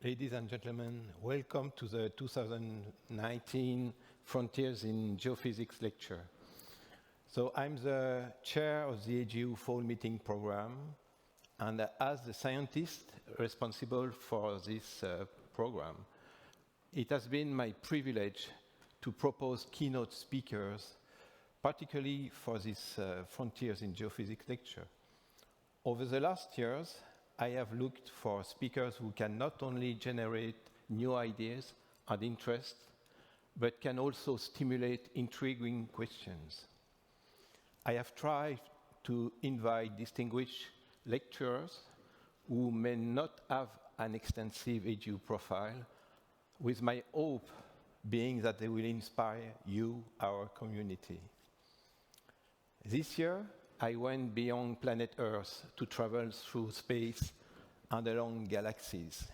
Ladies and gentlemen, welcome to the 2019 Frontiers in Geophysics lecture. So I'm the chair of the AGU Fall Meeting Program, and as the scientist responsible for this program, it has been my privilege to propose keynote speakers, particularly for this Frontiers in Geophysics lecture. Over the last years, I have looked for speakers who can not only generate new ideas and interests, but can also stimulate intriguing questions. I have tried to invite distinguished lecturers who may not have an extensive AGU profile, with my hope being that they will inspire you, our community. This year, I went beyond planet Earth to travel through space and along galaxies.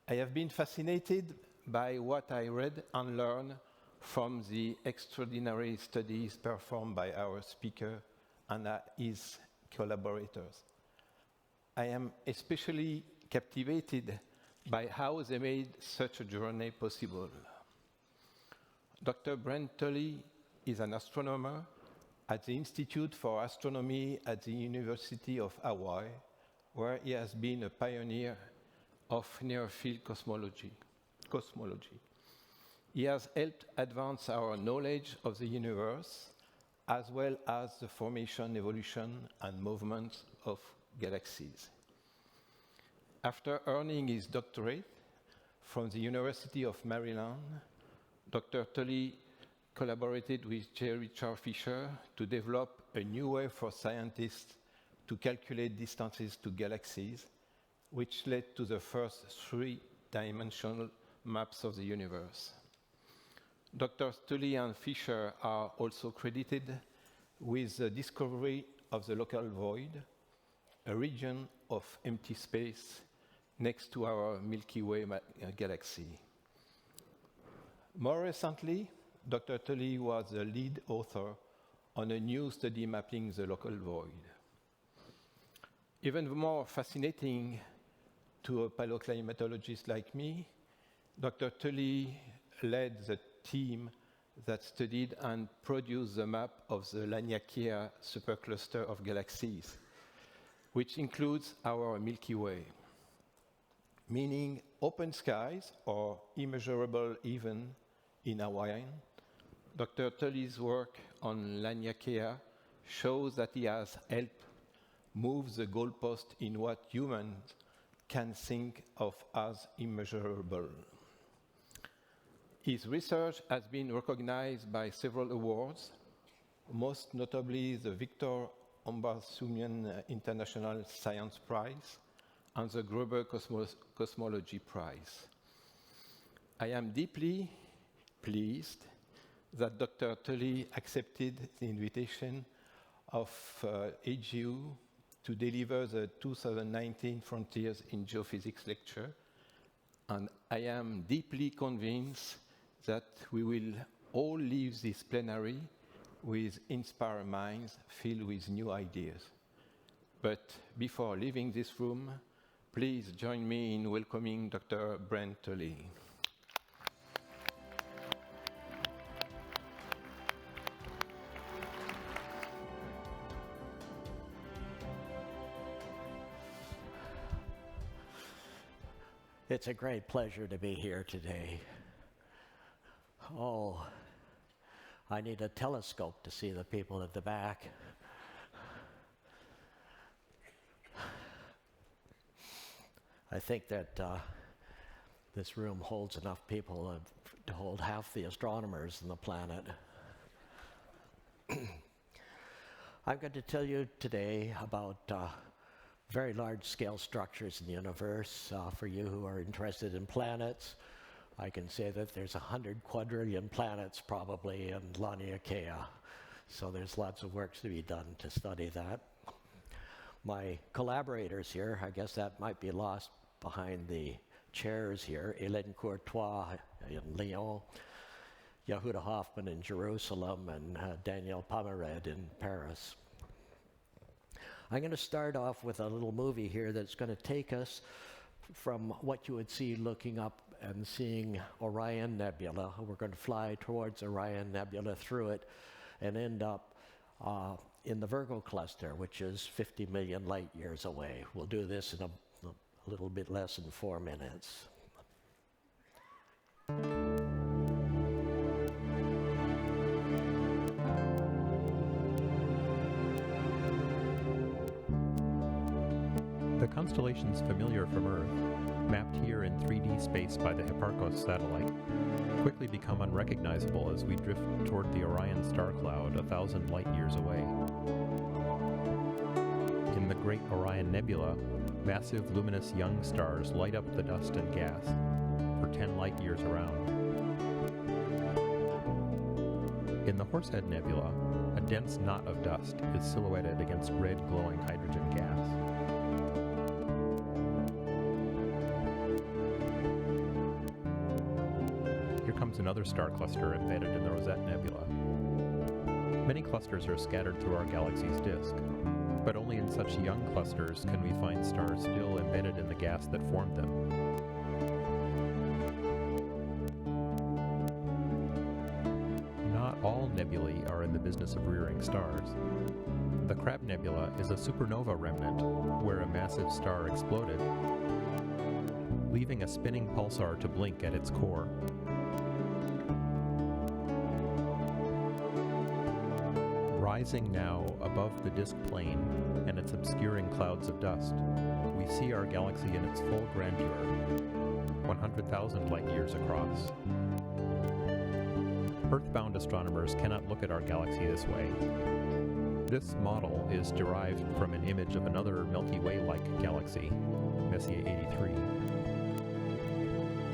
I have been fascinated by what I read and learned from the extraordinary studies performed by our speaker and his collaborators. I am especially captivated by how they made such a journey possible. Dr. Brent Tully is an astronomer at the Institute for Astronomy at the University of Hawaii, where he has been a pioneer of near-field cosmology. He has helped advance our knowledge of the universe, as well as the formation, evolution, and movement of galaxies. After earning his doctorate from the University of Maryland, Dr. Tully collaborated with J. Richard Fisher to develop a new way for scientists to calculate distances to galaxies, which led to the first three-dimensional maps of the universe. Drs. Tully and Fisher are also credited with the discovery of the local void, a region of empty space next to our Milky Way galaxy. More recently, Dr. Tully was the lead author on a new study mapping the local void. Even more fascinating to a paleoclimatologist like me, Dr. Tully led the team that studied and produced the map of the Laniakea supercluster of galaxies, which includes our Milky Way, meaning open skies or immeasurable even in Hawaiian. Dr. Tully's work on Laniakea shows that he has helped move the goalpost in what humans can think of as immeasurable. His research has been recognized by several awards, most notably the Viktor Ambartsumian International Science Prize and the Gruber Cosmology Prize. I am deeply pleased that Dr. Tully accepted the invitation of AGU to deliver the 2019 Frontiers in Geophysics lecture, and I am deeply convinced that we will all leave this plenary with inspired minds filled with new ideas. But before leaving this room, please join me in welcoming Dr. Brent Tully. It's a great pleasure to be here today. Oh, I need a telescope to see the people at the back. I think that this room holds enough people to hold half the astronomers on the planet. I'm going to tell you today about very large-scale structures in the universe. For you who are interested in planets, I can say that there's 100 quadrillion planets probably in Laniakea. So there's lots of work to be done to study that. My collaborators here, I guess that might be lost behind the chairs here, Hélène Courtois in Lyon, Yehuda Hoffman in Jerusalem, and Daniel Pomered in Paris. I'm going to start off with a little movie here that's going to take us from what you would see looking up and seeing Orion Nebula. We're going to fly towards Orion Nebula through it and end up in the Virgo cluster, which is 50 million light years away. We'll do this in a little bit less than 4 minutes. The constellations familiar from Earth, mapped here in 3D space by the Hipparcos satellite, quickly become unrecognizable as we drift toward the Orion star cloud 1,000 light years away. In the Great Orion Nebula, massive luminous young stars light up the dust and gas for 10 light years around. In the Horsehead Nebula, a dense knot of dust is silhouetted against red glowing hydrogen gas. Here comes another star cluster embedded in the Rosette Nebula. Many clusters are scattered through our galaxy's disk, but only in such young clusters can we find stars still embedded in the gas that formed them. Not all nebulae are in the business of rearing stars. The Crab Nebula is a supernova remnant where a massive star exploded, leaving a spinning pulsar to blink at its core. Rising now above the disk plane and its obscuring clouds of dust, we see our galaxy in its full grandeur, 100,000 light years across. Earthbound astronomers cannot look at our galaxy this way. This model is derived from an image of another Milky Way-like galaxy, Messier 83.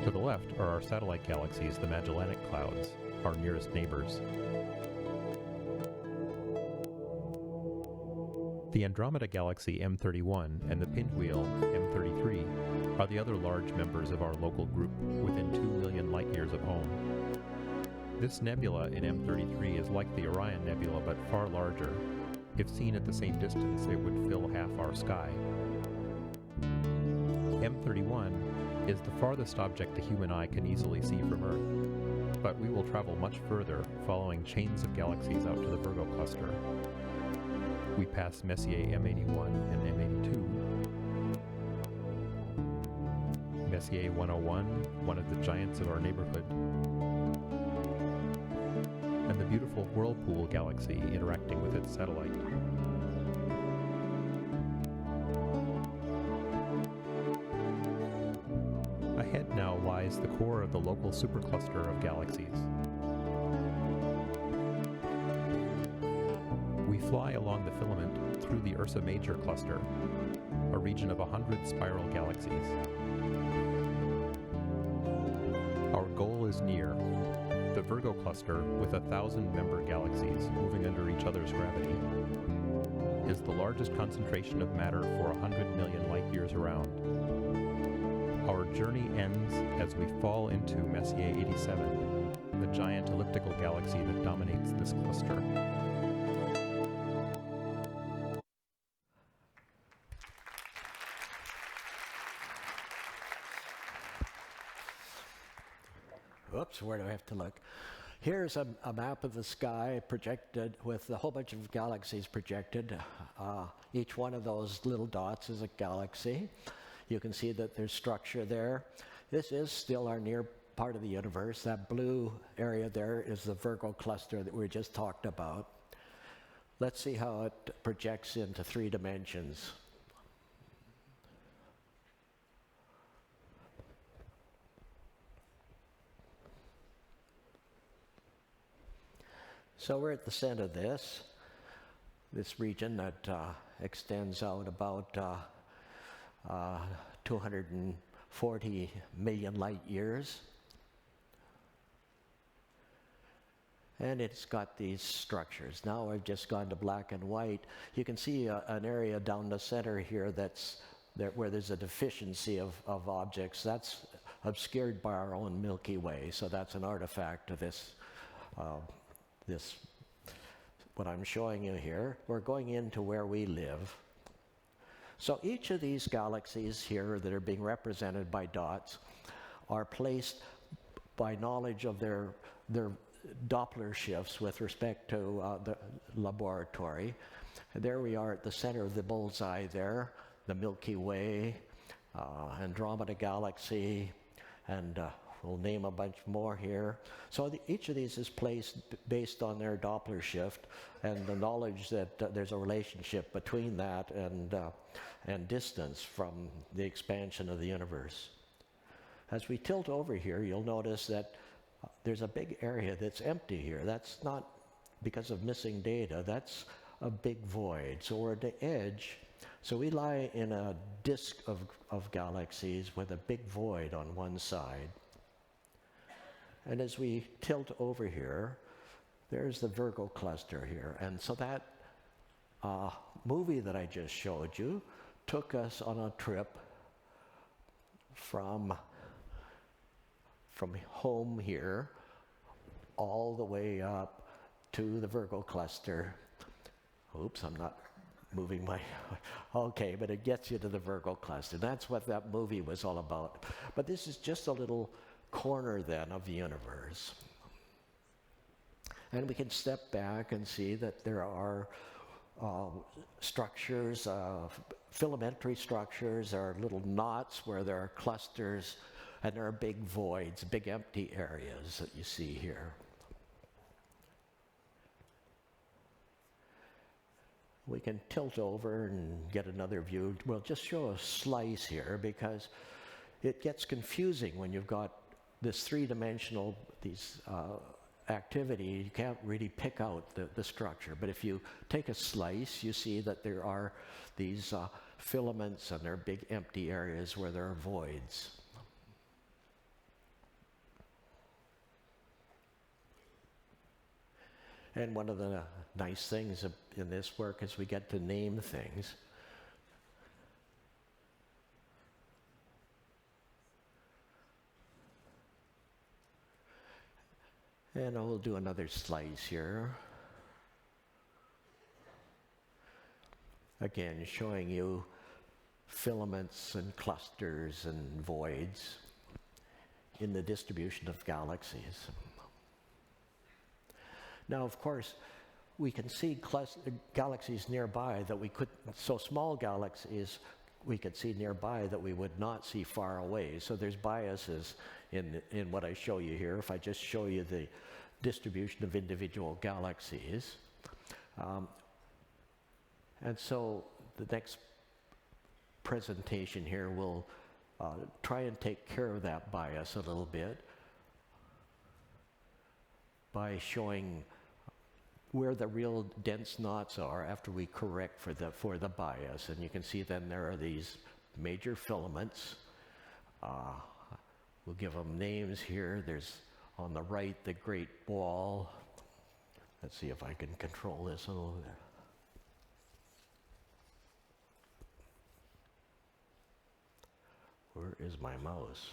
To the left are our satellite galaxies, the Magellanic Clouds, our nearest neighbors. The Andromeda Galaxy M31 and the Pinwheel M33 are the other large members of our local group within 2 million light-years of home. This nebula in M33 is like the Orion Nebula but far larger. If seen at the same distance, it would fill half our sky. M31 is the farthest object the human eye can easily see from Earth, but we will travel much further, following chains of galaxies out to the Virgo cluster. We pass Messier M81 and M82, Messier 101, one of the giants of our neighborhood, and the beautiful Whirlpool Galaxy interacting with its satellite. Ahead now lies the core of the local supercluster of galaxies. We fly along the filament through the Ursa Major cluster, a region of 100 spiral galaxies. Our goal is near. The Virgo cluster, with 1,000 member galaxies moving under each other's gravity, is the largest concentration of matter for 100 million light-years around. Our journey ends as we fall into Messier 87, the giant elliptical galaxy that dominates this cluster. Oops, where do I have to look? Here's a map of the sky projected with a whole bunch of galaxies projected. Each one of those little dots is a galaxy. You can see that there's structure there. This is still our near part of the universe. That blue area there is the Virgo cluster that we just talked about. Let's see how it projects into 3 dimensions. So we're at the center of this region that extends out about 240 million light years. And it's got these structures. Now I've just gone to black and white. You can see an area down the center here where there's a deficiency of objects. That's obscured by our own Milky Way, so that's an artifact of this what I'm showing you here. We're going into where we live. So each of these galaxies here that are being represented by dots are placed by knowledge of their Doppler shifts with respect to the laboratory. And there we are at the center of the bullseye there, the Milky Way, Andromeda Galaxy, and we'll name a bunch more here. So each of these is placed based on their Doppler shift and the knowledge that there's a relationship between that and distance from the expansion of the universe. As we tilt over here, you'll notice that there's a big area that's empty here. That's not because of missing data, that's a big void. So we're at the edge. So we lie in a disk of galaxies with a big void on one side. And as we tilt over here, there's the Virgo cluster here. And so that movie that I just showed you took us on a trip from home here all the way up to the Virgo cluster. Oops, I'm not moving my... Okay, but it gets you to the Virgo cluster. That's what that movie was all about. But this is just a little corner then of the universe. And we can step back and see that there are structures, filamentary structures, there are little knots where there are clusters, and there are big voids, big empty areas that you see here. We can tilt over and get another view. We'll just show a slice here because it gets confusing when you've got this three-dimensional, activity. You can't really pick out the structure. But if you take a slice, you see that there are these filaments and there are big empty areas where there are voids. And one of the nice things in this work is we get to name things. And I will do another slice here. Again, showing you filaments and clusters and voids in the distribution of galaxies. Now, of course, we can see galaxies nearby that we could, so small galaxies we could see nearby that we would not see far away. So there's biases in what I show you here. If I just show you the distribution of individual galaxies. And so the next presentation here will try and take care of that bias a little bit by showing where the real dense knots are after we correct for the bias. And you can see then there are these major filaments. We'll give them names here. There's on the right the Great Wall. Let's see if I can control this a little bit. Where is my mouse?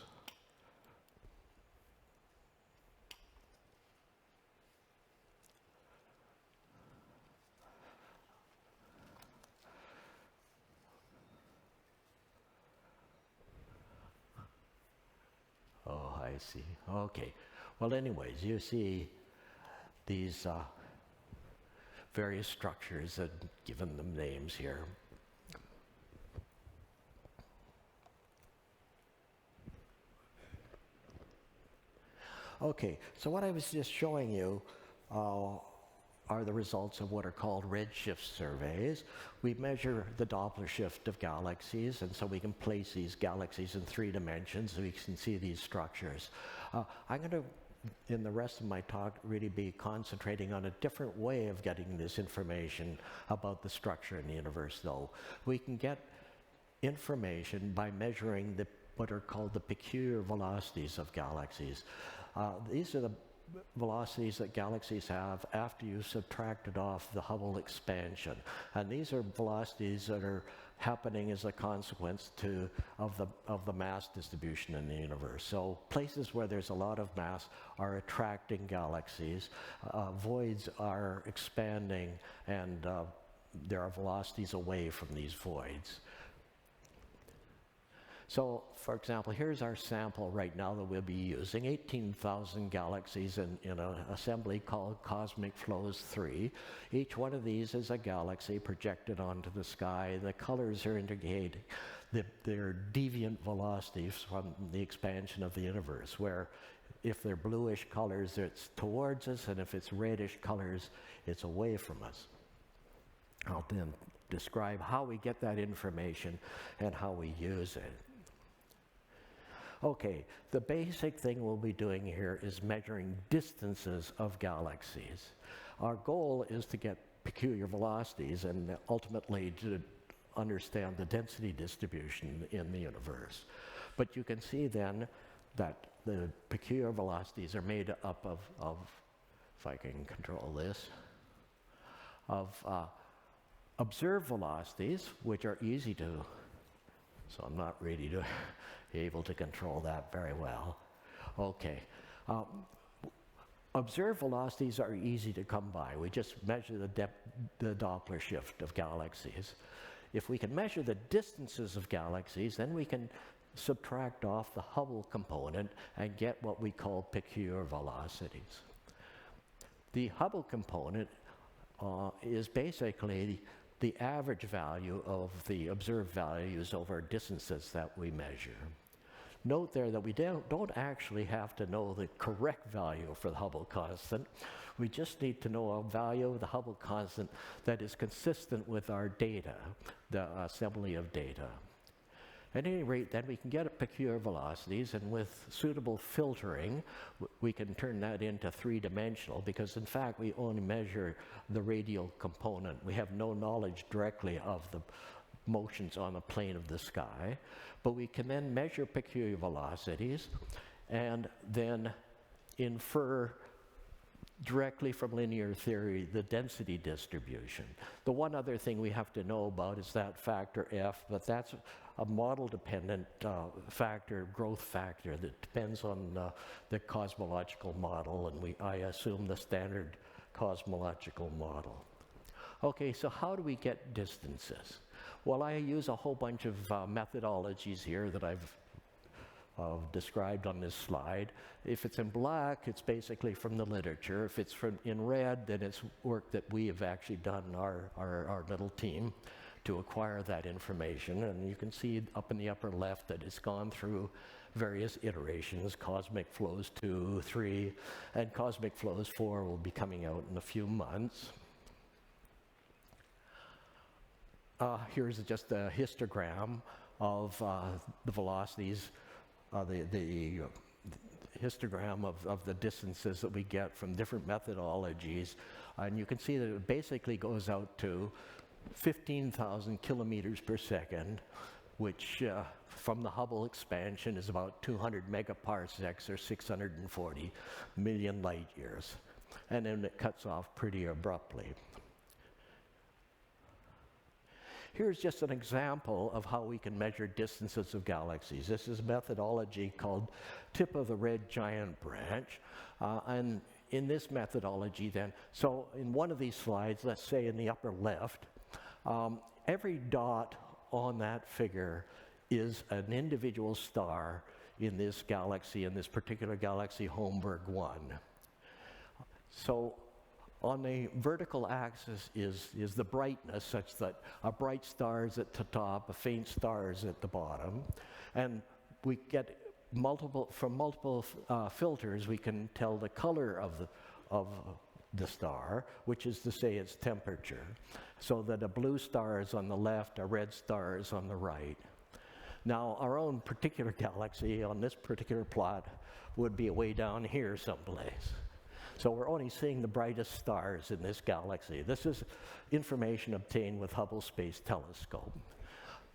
Oh, I see. Okay. Well, anyways, you see these various structures and given them names here. Okay, so what I was just showing you are the results of what are called redshift surveys. We measure the Doppler shift of galaxies, and so we can place these galaxies in 3 dimensions so we can see these structures. I'm going to, in the rest of my talk, really be concentrating on a different way of getting this information about the structure in the universe, though. We can get information by measuring what are called the peculiar velocities of galaxies. These are the velocities that galaxies have after you've subtracted off the Hubble expansion. And these are velocities that are happening as a consequence of the mass distribution in the universe. So places where there's a lot of mass are attracting galaxies. Voids are expanding, and there are velocities away from these voids. So, for example, here's our sample right now that we'll be using, 18,000 galaxies in an assembly called Cosmicflows 3. Each one of these is a galaxy projected onto the sky. The colors are indicating their deviant velocities from the expansion of the universe, where if they're bluish colors, it's towards us, and if it's reddish colors, it's away from us. I'll then describe how we get that information and how we use it. Okay, the basic thing we'll be doing here is measuring distances of galaxies. Our goal is to get peculiar velocities and ultimately to understand the density distribution in the universe. But you can see then that the peculiar velocities are made up of if I can control this, of observed velocities, which are easy to, so I'm not really able to control that very well. Okay. Observed velocities are easy to come by. We just measure the Doppler shift of galaxies. If we can measure the distances of galaxies, then we can subtract off the Hubble component and get what we call peculiar velocities. The Hubble component is basically the average value of the observed values over distances that we measure. Note there that we don't actually have to know the correct value for the Hubble constant. We just need to know a value of the Hubble constant that is consistent with our data, the assembly of data. At any rate, then we can get peculiar velocities, and with suitable filtering, we can turn that into three-dimensional, because in fact we only measure the radial component. We have no knowledge directly of the motions on the plane of the sky, but we can then measure peculiar velocities and then infer directly from linear theory the density distribution. The one other thing we have to know about is that factor F, but that's a model-dependent factor, growth factor, that depends on the cosmological model, and I assume the standard cosmological model. Okay, so how do we get distances? Well, I use a whole bunch of methodologies here that I've described on this slide. If it's in black, it's basically from the literature. If it's in red, then it's work that we have actually done, our little team, to acquire that information. And you can see up in the upper left that it's gone through various iterations, Cosmicflows 2, 3, and Cosmicflows 4 will be coming out in a few months. Here's just a histogram of the velocities, the histogram of the distances that we get from different methodologies. And you can see that it basically goes out to 15,000 kilometers per second, which from the Hubble expansion is about 200 megaparsecs, or 640 million light years. And then it cuts off pretty abruptly. Here's just an example of how we can measure distances of galaxies. This is a methodology called tip of the red giant branch. And in this methodology then, so in one of these slides, let's say in the upper left, every dot on that figure is an individual star in this galaxy, in this particular galaxy, Holmberg 1. So on the vertical axis is the brightness, such that a bright star is at the top, a faint star is at the bottom. And we get from multiple filters, we can tell the color of the star, which is to say its temperature. So that a blue star is on the left, a red star is on the right. Now, our own particular galaxy on this particular plot would be way down here someplace. So we're only seeing the brightest stars in this galaxy. This is information obtained with Hubble Space Telescope.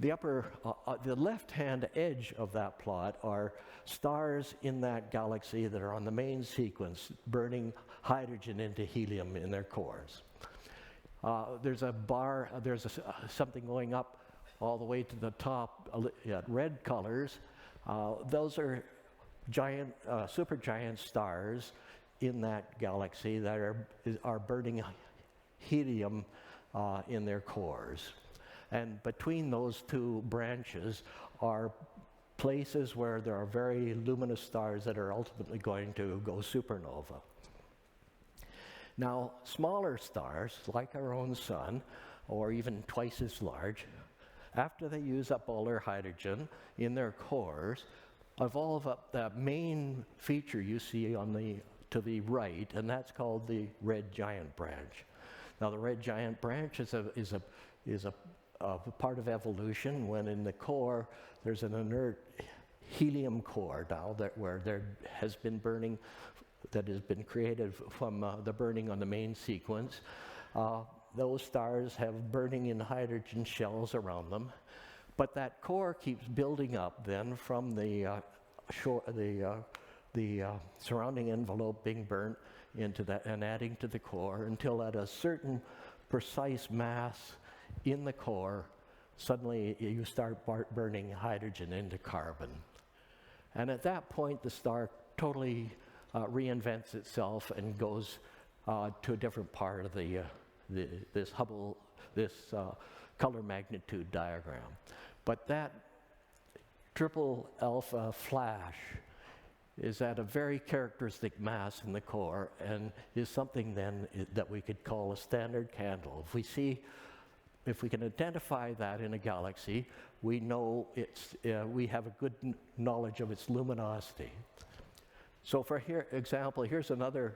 The left-hand edge of that plot are stars in that galaxy that are on the main sequence, burning hydrogen into helium in their cores. There's a bar, something going up all the way to the top, red colors. Those are giant, supergiant stars in that galaxy that are burning helium in their cores. And between those two branches are places where there are very luminous stars that are ultimately going to go supernova. Now, smaller stars, like our own sun, or even twice as large, after they use up all their hydrogen in their cores, evolve up that main feature you see on to the right, and that's called the red giant branch. Now, the red giant branch is a part of evolution when in the core there's an inert helium core now where there has been burning that has been created from the burning on the main sequence. Those stars have burning in hydrogen shells around them, but that core keeps building up then from the surrounding envelope being burnt into that and adding to the core until at a certain precise mass in the core, suddenly you start burning hydrogen into carbon. And at that point, the star totally reinvents itself and goes to a different part of this Hubble, color magnitude diagram. But that triple alpha flash is at a very characteristic mass in the core and is something then that we could call a standard candle. If we can identify that in a galaxy, we know we have a good knowledge of its luminosity. So for example, here's another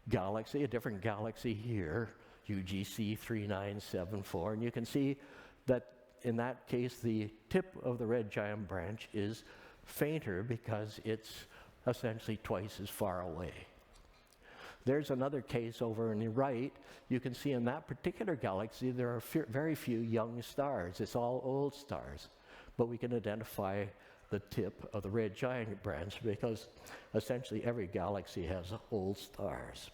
galaxy, a different galaxy here, UGC 3974, and you can see that in that case the tip of the red giant branch is fainter because it's essentially twice as far away. There's another case over on the right. You can see in that particular galaxy there are very few young stars. It's all old stars. But we can identify the tip of the red giant branch because essentially every galaxy has old stars.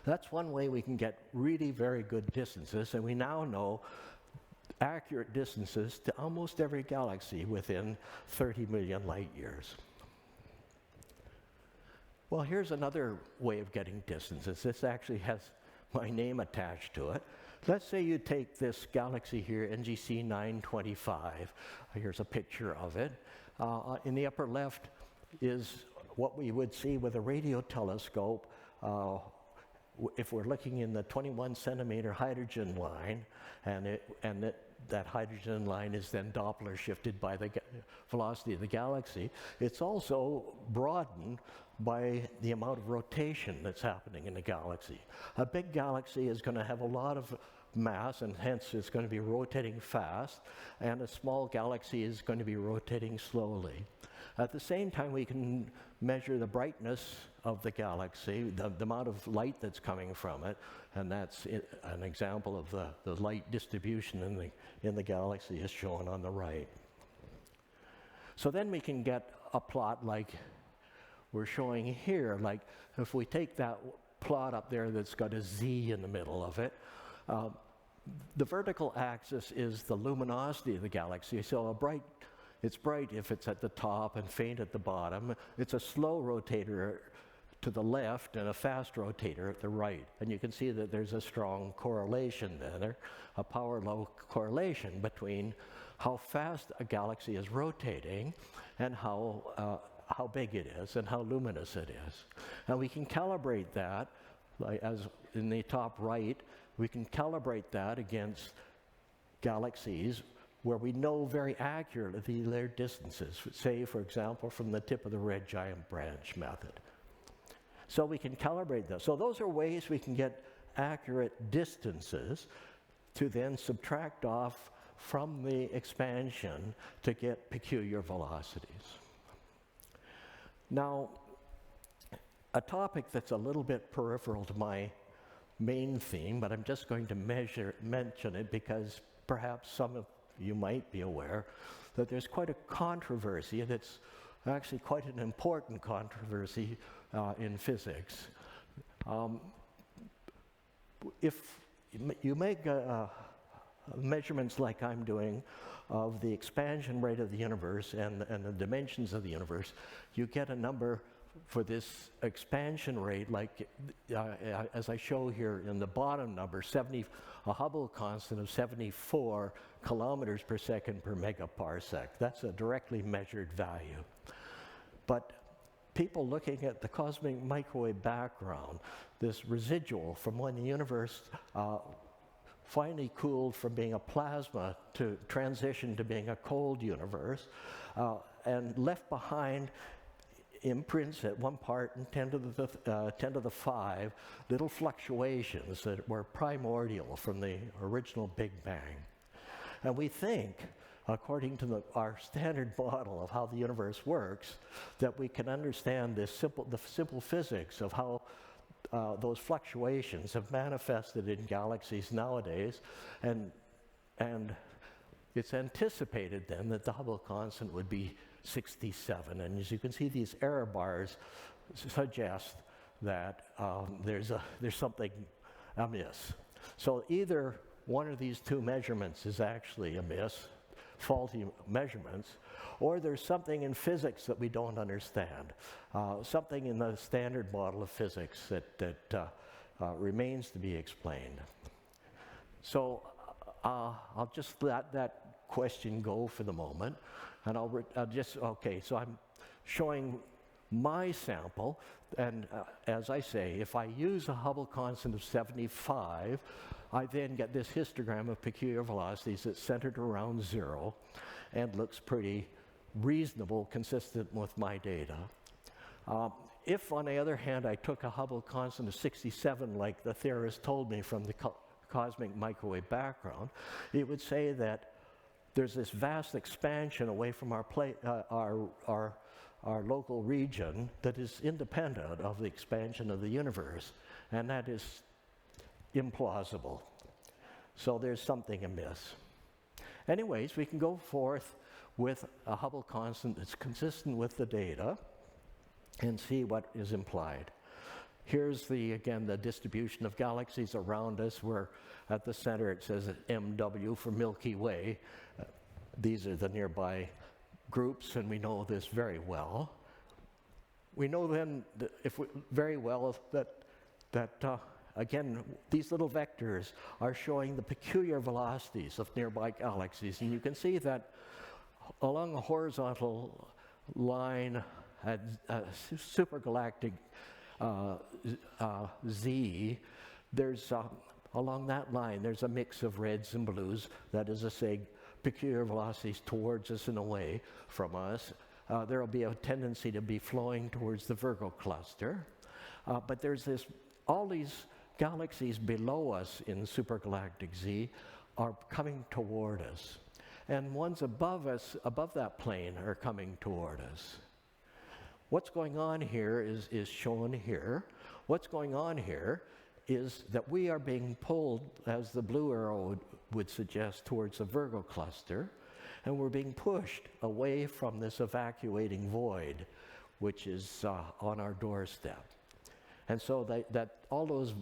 That's one way we can get really very good distances, and we now know accurate distances to almost every galaxy within 30 million light years. Well, here's another way of getting distances. This actually has my name attached to it. Let's say you take this galaxy here, NGC 925. Here's a picture of it. In the upper left is what we would see with a radio telescope if we're looking in the 21 centimeter hydrogen line, that hydrogen line is then Doppler shifted by the velocity of the galaxy. It's also broadened by the amount of rotation that's happening in the galaxy. A big galaxy is going to have a lot of mass, and hence it's going to be rotating fast, and a small galaxy is going to be rotating slowly. At the same time, we can measure the brightness of the galaxy, the amount of light that's coming from it, and that's an example of the light distribution in the galaxy is shown on the right. So then we can get a plot like we're showing here, like if we take that plot up there that's got a Z in the middle of it, the vertical axis is the luminosity of the galaxy. So it's bright if it's at the top and faint at the bottom. It's a slow rotator to the left and a fast rotator at the right. And you can see that there's a strong correlation there, a power law correlation between how fast a galaxy is rotating and how big it is and how luminous it is. And we can calibrate that, like as in the top right, we can calibrate that against galaxies where we know very accurately their distances, say, for example, from the tip of the red giant branch method. So we can calibrate those. So those are ways we can get accurate distances to then subtract off from the expansion to get peculiar velocities. Now, a topic that's a little bit peripheral to my main theme, but I'm just going to mention it because perhaps some of you might be aware that there's quite a controversy, and it's actually quite an important controversy in physics. If you make measurements like I'm doing of the expansion rate of the universe and the dimensions of the universe, you get a number for this expansion rate, like as I show here in the bottom number, a Hubble constant of 74 kilometers per second per megaparsec. That's a directly measured value. But people looking at the cosmic microwave background, this residual from when the universe finally cooled from being a plasma to transition to being a cold universe, and left behind imprints at one part in 10 to the 5 little fluctuations that were primordial from the original Big Bang. And we think, according to our standard model of how the universe works, that we can understand the simple physics of how those fluctuations have manifested in galaxies nowadays, and it's anticipated then that the Hubble constant would be 67. And as you can see, these error bars suggest that there's something amiss. So either one of these two measurements is actually amiss, faulty measurements, or there's something in physics that we don't understand, something in the standard model of physics that remains to be explained. So I'll just let that question go for the moment, and I'll just, okay, so I'm showing my sample, and as I say, if I use a Hubble constant of 75, I then get this histogram of peculiar velocities that's centered around 0 and looks pretty reasonable, consistent with my data. If, on the other hand, I took a Hubble constant of 67, like the theorist told me from the cosmic microwave background, it would say that there's this vast expansion away from our local region that is independent of the expansion of the universe, and that is implausible. So there's something amiss. Anyways, we can go forth with a Hubble constant that's consistent with the data and see what is implied. Here's again the distribution of galaxies around us, where at the center it says MW for Milky Way. These are the nearby groups, and we know this very well. We know then that very well that again, these little vectors are showing the peculiar velocities of nearby galaxies, and you can see that along a horizontal line at supergalactic Z, there's along that line there's a mix of reds and blues, that is to say peculiar velocities towards us and away from us. There will be a tendency to be flowing towards the Virgo cluster, but there's all these galaxies below us in supergalactic Z are coming toward us, and ones above us, above that plane, are coming toward us. What's going on here is shown here. What's going on here is that we are being pulled, as the blue arrow would suggest, towards the Virgo cluster, and we're being pushed away from this evacuating void, which is on our doorstep. And so that all those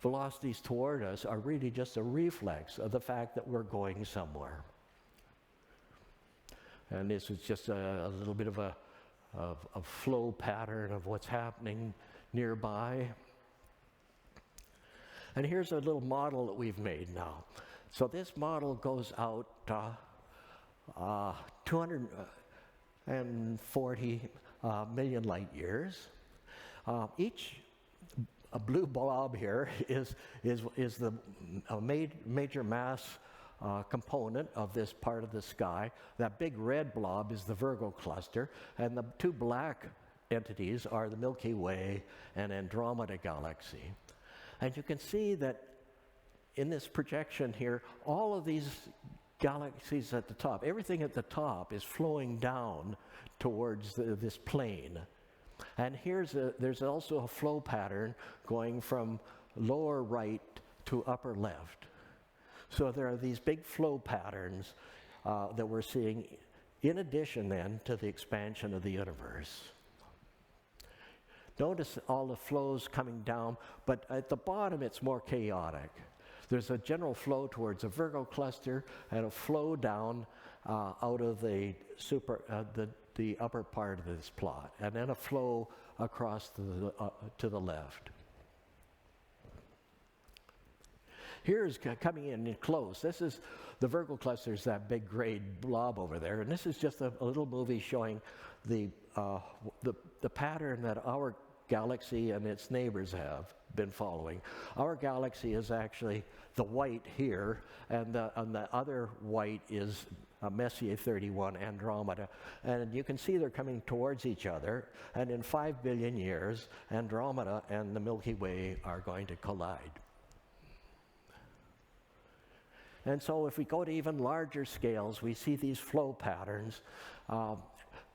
velocities toward us are really just a reflex of the fact that we're going somewhere. And this is just a little bit of a flow pattern of what's happening nearby. And here's a little model that we've made now. So this model goes out 240 million light years. Each blue blob here is the major mass component of this part of the sky. That big red blob is the Virgo cluster, and the two black entities are the Milky Way and Andromeda galaxy. And you can see that in this projection here, all of these galaxies at the top, everything at the top is flowing down towards this plane. And there's also a flow pattern going from lower right to upper left. So there are these big flow patterns that we're seeing in addition then to the expansion of the universe. Notice all the flows coming down, but at the bottom it's more chaotic. There's a general flow towards a Virgo cluster and a flow down out of the upper part of this plot, and then a flow across to the left. Here's coming in close. This is the Virgo clusters, that big gray blob over there, and this is just a little movie showing the pattern that our galaxy and its neighbors have been following. Our galaxy is actually the white here, and the other white is Messier 31, Andromeda. And you can see they're coming towards each other, and in 5 billion years, Andromeda and the Milky Way are going to collide. And so if we go to even larger scales, we see these flow patterns.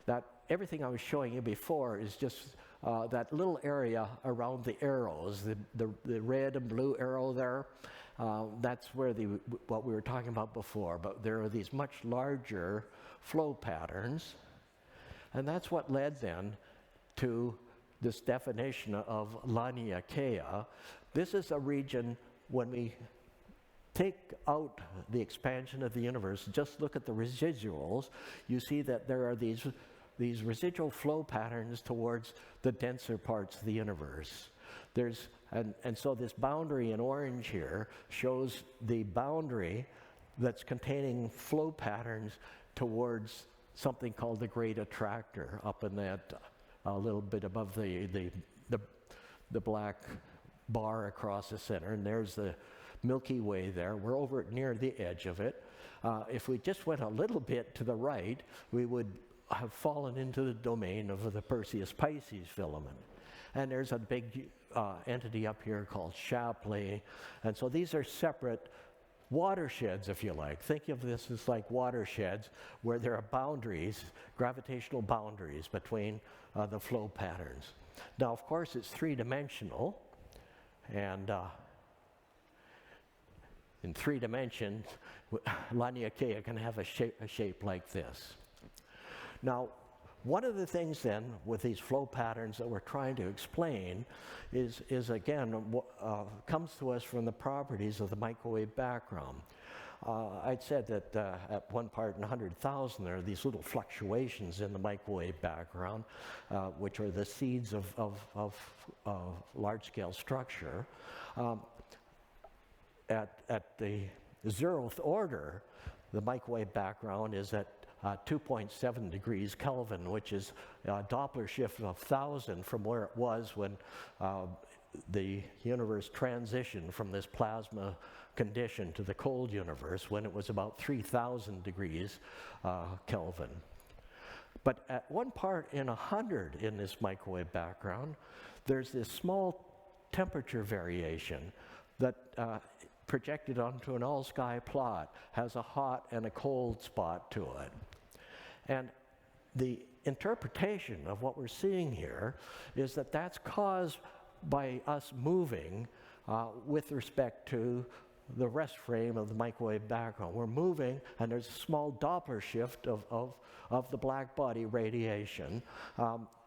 That everything I was showing you before is just that little area around the arrows, the red and blue arrow there. That's where what we were talking about before, but there are these much larger flow patterns, and that's what led then to this definition of Laniakea. This is a region, when we take out the expansion of the universe, just look at the residuals, you see that there are these residual flow patterns towards the denser parts of the universe. And so this boundary in orange here shows the boundary that's containing flow patterns towards something called the Great Attractor, up in that a little bit above the black bar across the center, and there's the Milky Way there. We're over near the edge of it. If we just went a little bit to the right, we would have fallen into the domain of the Perseus-Pisces filament. And there's a big entity up here called Shapley. And so these are separate watersheds, if you like. Think of this as like watersheds where there are boundaries, gravitational boundaries between the flow patterns. Now, of course, it's three-dimensional, and in 3 dimensions, Laniakea can have a shape like this. Now, one of the things then with these flow patterns that we're trying to explain is again, comes to us from the properties of the microwave background. I'd said that at one part in 100,000 there are these little fluctuations in the microwave background, which are the seeds of large-scale structure. At the 0th order, the microwave background is at 2.7 degrees Kelvin, which is a Doppler shift of 1,000 from where it was when the universe transitioned from this plasma condition to the cold universe, when it was about 3,000 degrees Kelvin. But at one part in 100 in this microwave background, there's this small temperature variation that projected onto an all-sky plot has a hot and a cold spot to it. And the interpretation of what we're seeing here is that that's caused by us moving with respect to the rest frame of the microwave background. We're moving, and there's a small Doppler shift of the black body radiation,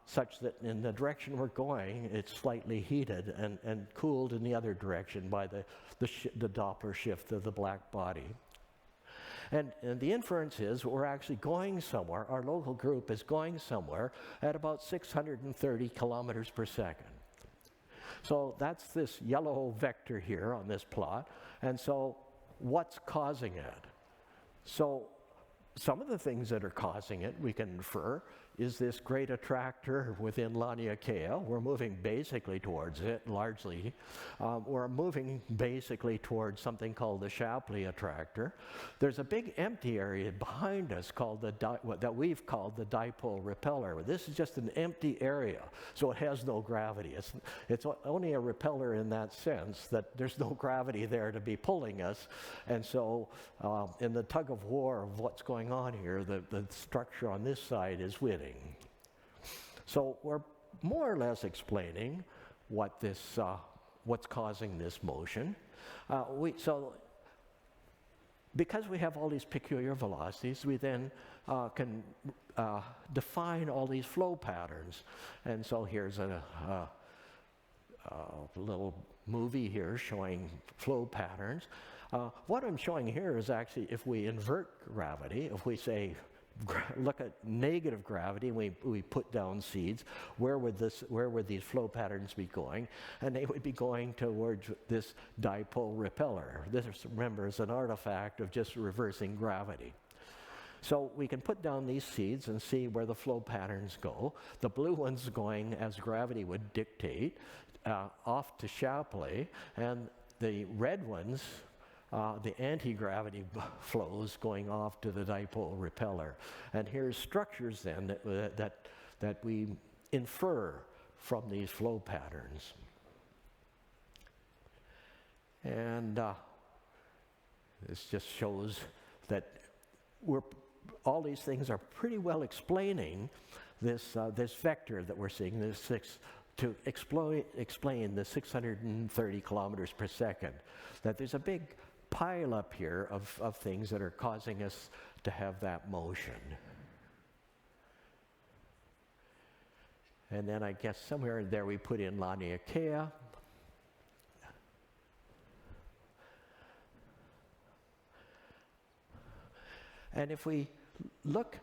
such that in the direction we're going, it's slightly heated and cooled in the other direction by the Doppler shift of the black body. And the inference is we're actually going somewhere, our local group is going somewhere at about 630 kilometers per second. So that's this yellow vector here on this plot, and so what's causing it? So some of the things that are causing it, we can infer, is this great attractor within Laniakea. We're moving basically towards it, largely. We're moving basically towards something called the Shapley attractor. There's a big empty area behind us called that we've called the dipole repeller. This is just an empty area, so it has no gravity. It's only a repeller in that sense, that there's no gravity there to be pulling us. And so in the tug of war of what's going on here, the structure on this side is winning. So we're more or less explaining what this, what's causing this motion. So because we have all these peculiar velocities, we then can define all these flow patterns. And so here's a little movie here showing flow patterns. What I'm showing here is actually if we invert gravity, if we say look at negative gravity, and we put down seeds, where would these flow patterns be going? And they would be going towards this dipole repeller. This, remember, is an artifact of just reversing gravity. So we can put down these seeds and see where the flow patterns go. The blue ones going as gravity would dictate, off to Shapley, and the red ones, the anti-gravity flows going off to the dipole repeller. And here's structures then that we infer from these flow patterns. And this just shows that all these things are pretty well explaining this vector that we're seeing, to explain the 630 kilometers per second, that there's a big pile up here of things that are causing us to have that motion. And then I guess somewhere in there we put in Laniakea. And if we look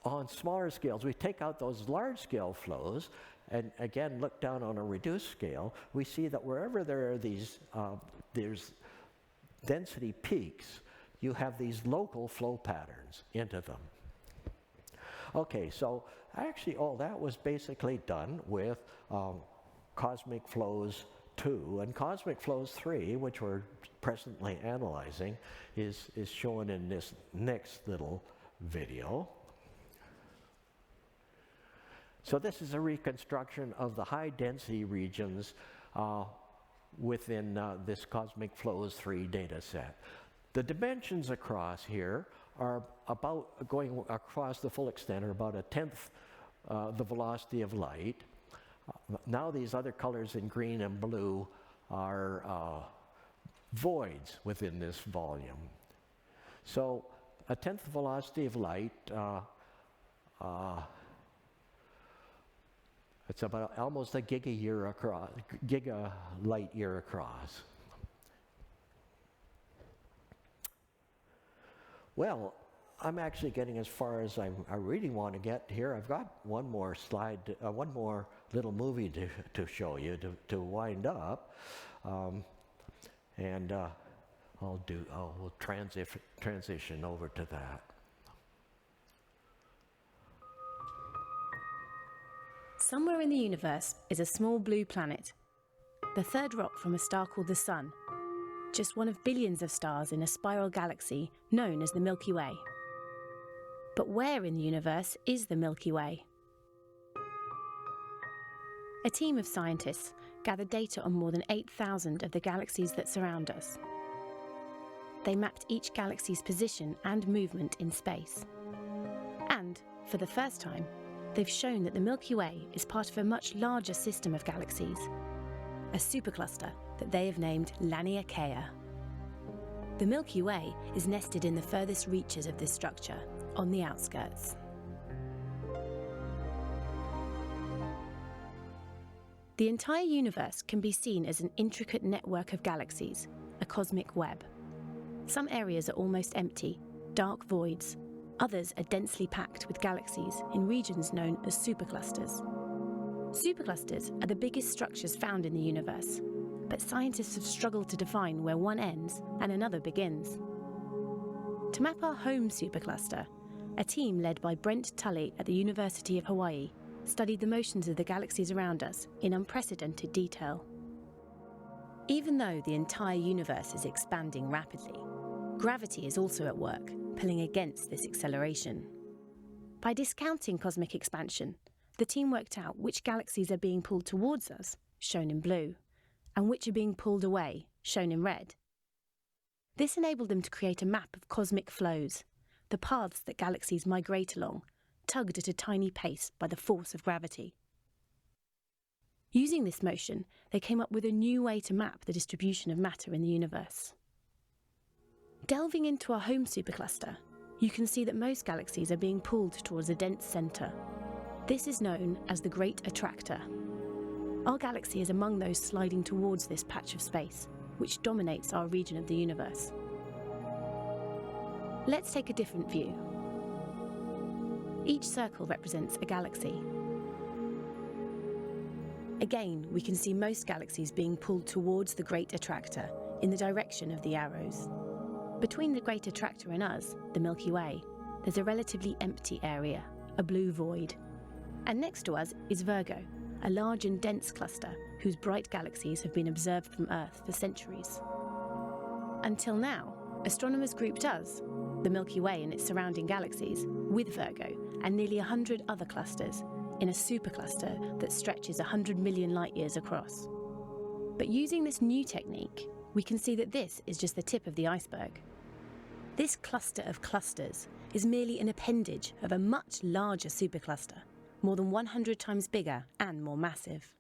on smaller scales, we take out those large scale flows and again look down on a reduced scale, we see that wherever there are these there's density peaks, you have these local flow patterns into them. Okay, so actually all that was basically done with Cosmicflows 2, and Cosmicflows 3, which we're presently analyzing, is shown in this next little video. So this is a reconstruction of the high density regions within this Cosmicflows 3 data set. The dimensions across here are about, going across the full extent, are about 1/10 the velocity of light. Now these other colors in green and blue are voids within this volume. So 1/10 the velocity of light, it's about almost a giga light year across. Well, I'm actually getting as far as I really want to get here. I've got one more slide, one more little movie to show you to wind up, and we'll transition over to that. Somewhere in the universe is a small blue planet, the third rock from a star called the Sun, just one of billions of stars in a spiral galaxy known as the Milky Way. But where in the universe is the Milky Way? A team of scientists gathered data on more than 8,000 of the galaxies that surround us. They mapped each galaxy's position and movement in space. And, for the first time, they've shown that the Milky Way is part of a much larger system of galaxies, a supercluster that they have named Laniakea. The Milky Way is nested in the furthest reaches of this structure, on the outskirts. The entire universe can be seen as an intricate network of galaxies, a cosmic web. Some areas are almost empty, dark voids. Others are densely packed with galaxies in regions known as superclusters. Superclusters are the biggest structures found in the universe, but scientists have struggled to define where one ends and another begins. To map our home supercluster, a team led by Brent Tully at the University of Hawaii studied the motions of the galaxies around us in unprecedented detail. Even though the entire universe is expanding rapidly, gravity is also at work, pulling against this acceleration. By discounting cosmic expansion, the team worked out which galaxies are being pulled towards us, shown in blue, and which are being pulled away, shown in red. This enabled them to create a map of cosmic flows, the paths that galaxies migrate along, tugged at a tiny pace by the force of gravity. Using this motion, they came up with a new way to map the distribution of matter in the universe. Delving into our home supercluster, you can see that most galaxies are being pulled towards a dense centre. This is known as the Great Attractor. Our galaxy is among those sliding towards this patch of space, which dominates our region of the universe. Let's take a different view. Each circle represents a galaxy. Again, we can see most galaxies being pulled towards the Great Attractor in the direction of the arrows. Between the Great Attractor and us, the Milky Way, there's a relatively empty area, a blue void. And next to us is Virgo, a large and dense cluster whose bright galaxies have been observed from Earth for centuries. Until now, astronomers grouped us, the Milky Way and its surrounding galaxies, with Virgo and nearly 100 other clusters in a supercluster that stretches 100 million light-years across. But using this new technique, we can see that this is just the tip of the iceberg. This cluster of clusters is merely an appendage of a much larger supercluster, more than 100 times bigger and more massive.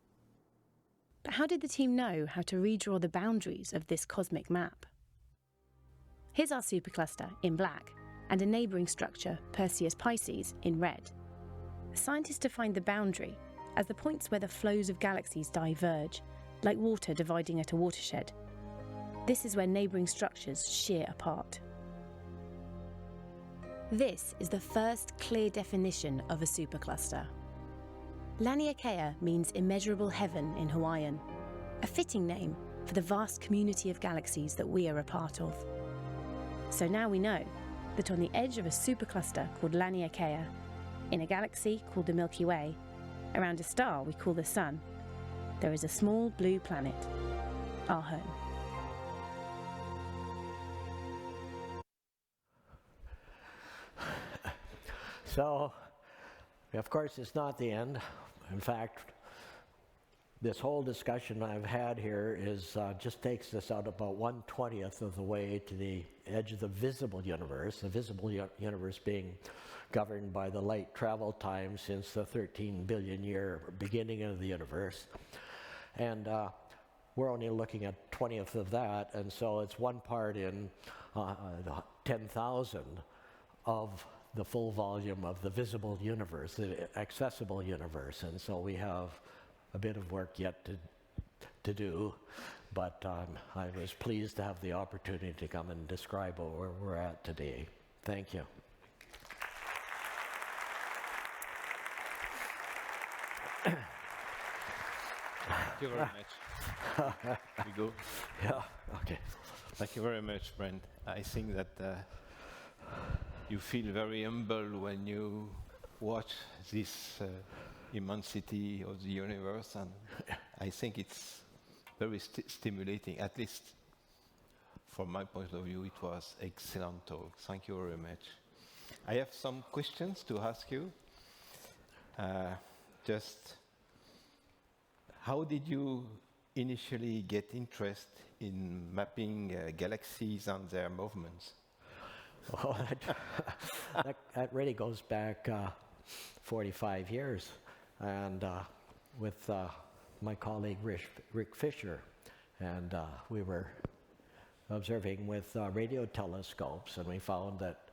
But how did the team know how to redraw the boundaries of this cosmic map? Here's our supercluster in black and a neighbouring structure, Perseus Pisces, in red. Scientists defined the boundary as the points where the flows of galaxies diverge, like water dividing at a watershed. This is where neighbouring structures shear apart. This is the first clear definition of a supercluster. Laniakea means immeasurable heaven in Hawaiian, a fitting name for the vast community of galaxies that we are a part of. So now we know that on the edge of a supercluster called Laniakea, in a galaxy called the Milky Way, around a star we call the Sun, there is a small blue planet, our home. So, of course, it's not the end. In fact, this whole discussion I've had here is just takes us out about 1/20th of the way to the edge of the visible universe being governed by the light travel time since the 13 billion year beginning of the universe. And we're only looking at 20th of that, and so it's 1 part in 10,000 of the full volume of the visible universe, the accessible universe. And so we have a bit of work yet to do, but I was pleased to have the opportunity to come and describe where we're at today. Thank you. Thank you very much. We go. Yeah, okay. Thank you very much, Brent. I think that you feel very humble when you watch this immensity of the universe, and I think it's very stimulating. At least from my point of view, it was excellent talk. Thank you very much. I have some questions to ask you. Just how did you initially get interest in mapping galaxies and their movements? Oh, that really goes back 45 years, and with my colleague Rick Fisher, and we were observing with radio telescopes, and we found that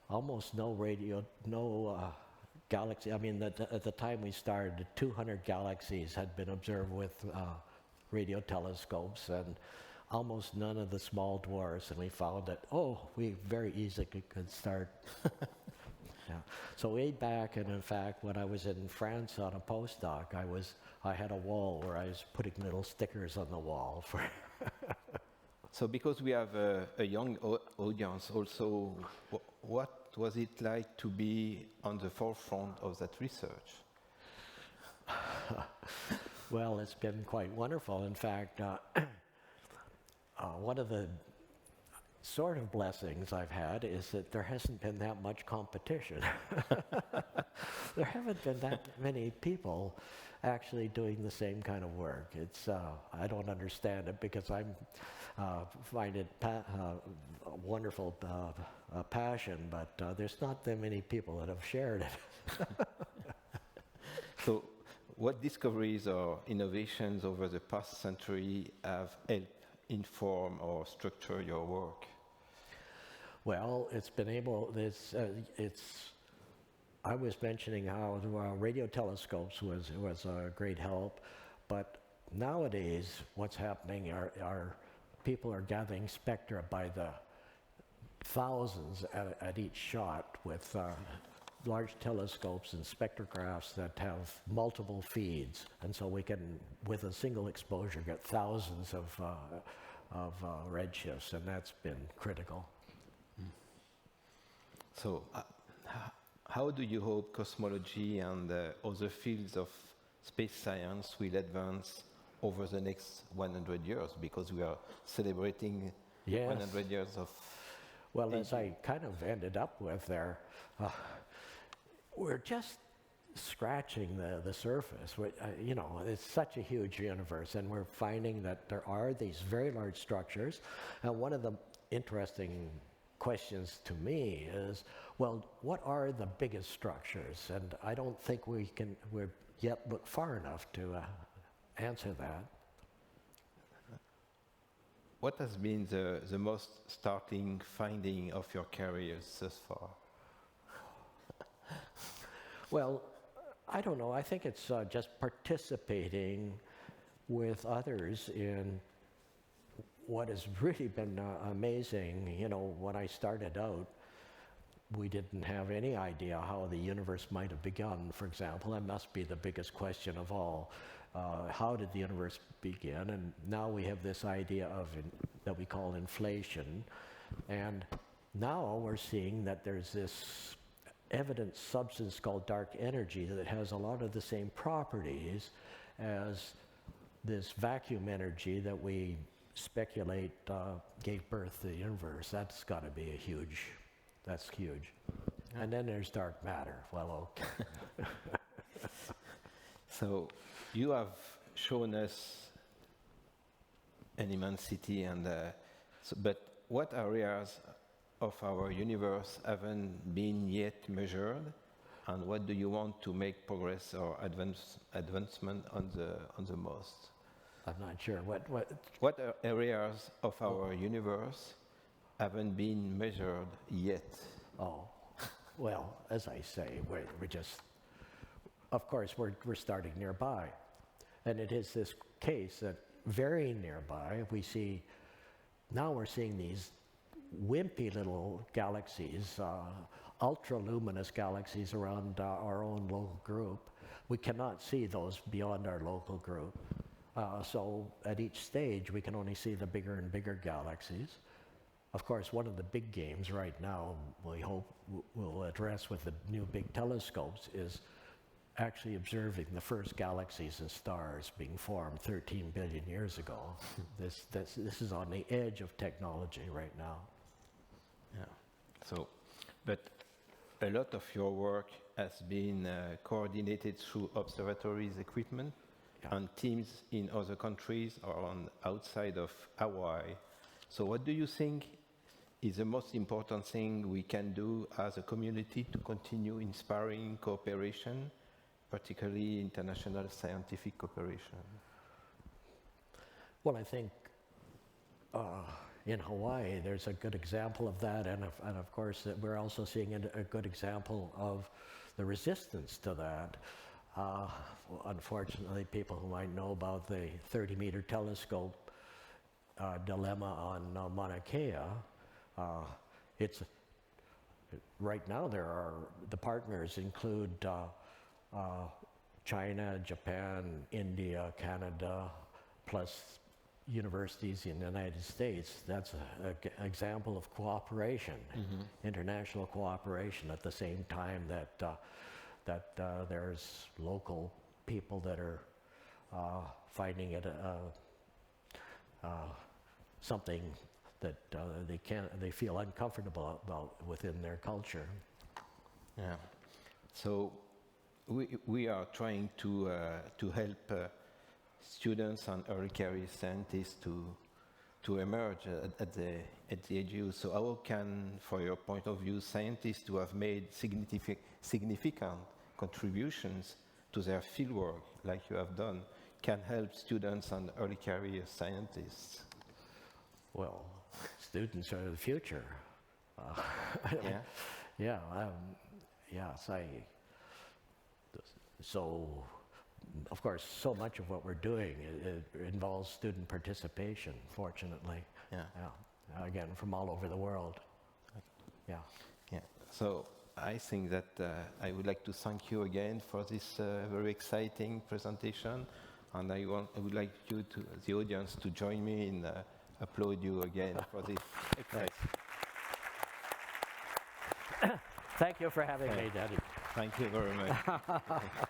almost no galaxy. I mean, at the time we started, 200 galaxies had been observed with radio telescopes, and almost none of the small dwarfs, and we found that, we very easily could start. Yeah. So way back, and in fact, when I was in France on a postdoc, I had a wall where I was putting little stickers on the wall for. So because we have a young audience also, what was it like to be on the forefront of that research? Well, it's been quite wonderful. In fact, one of the sort of blessings I've had is that there hasn't been that much competition. There haven't been that many people actually doing the same kind of work. It's I don't understand it because I find it a wonderful passion, but there's not that many people that have shared it. So, what discoveries or innovations over the past century have helped inform or structure your work? Well, I was mentioning how radio telescopes was a great help, but nowadays what's happening are people are gathering spectra by the thousands at each shot with large telescopes and spectrographs that have multiple feeds, and so we can, with a single exposure, get thousands of redshifts, and that's been critical. So, how do you hope cosmology and other fields of space science will advance over the next 100 years? Because we are celebrating 100 years of... Well, as I kind of ended up with there, we're just scratching the surface. You know, it's such a huge universe, and we're finding that there are these very large structures. And one of the interesting questions to me is, well, what are the biggest structures? And I don't think we're yet look far enough to answer that. What has been the most startling finding of your careers thus far? Well, I don't know. I think it's just participating with others in what has really been amazing. You know, when I started out, we didn't have any idea how the universe might have begun, for example. That must be the biggest question of all. How did the universe begin? And now we have this idea of that we call inflation. And now we're seeing that there's this evident substance called dark energy that has a lot of the same properties as this vacuum energy that we speculate gave birth to the universe. That's got to be that's huge. Yeah. And then there's dark matter. Well, okay. So you have shown us an immensity, and but what areas of our universe haven't been yet measured, and what do you want to make progress or advancement on the most? I'm not sure. What areas of our universe haven't been measured yet? Oh, well, as I say, we're just, of course, we're starting nearby. And it is this case that very nearby, now we're seeing these wimpy little galaxies, ultra-luminous galaxies around our own local group. We cannot see those beyond our local group. So at each stage, we can only see the bigger and bigger galaxies. Of course, one of the big games right now, we hope we'll address with the new big telescopes, is actually observing the first galaxies and stars being formed 13 billion years ago. This is on the edge of technology right now. Yeah. So, but a lot of your work has been coordinated through observatories equipment and teams in other countries or outside of Hawaii. So what do you think is the most important thing we can do as a community to continue inspiring cooperation, particularly international scientific cooperation? Well, I think in Hawaii, there's a good example of that, and of course, we're also seeing a good example of the resistance to that. Unfortunately, people who might know about the 30-meter telescope dilemma on Mauna Kea, right now the partners include China, Japan, India, Canada, plus universities in the United States. That's an example of cooperation, international cooperation, at the same time that there's local people that are finding it something that they feel uncomfortable about within their culture. Yeah. So we are trying to help students and early career scientists to emerge at the AGU. So how can, for your point of view, scientists who have made significant contributions to their fieldwork, like you have done, can help students and early career scientists? Well, students are the future. So, of course, so much of what we're doing it involves student participation, fortunately. Yeah. Again, from all over the world. Yeah. So I think that I would like to thank you again for this very exciting presentation, and I would like you to, the audience, to join me in applaud you again for this exciting. Thank you for having me, Daddy. Thank you very much.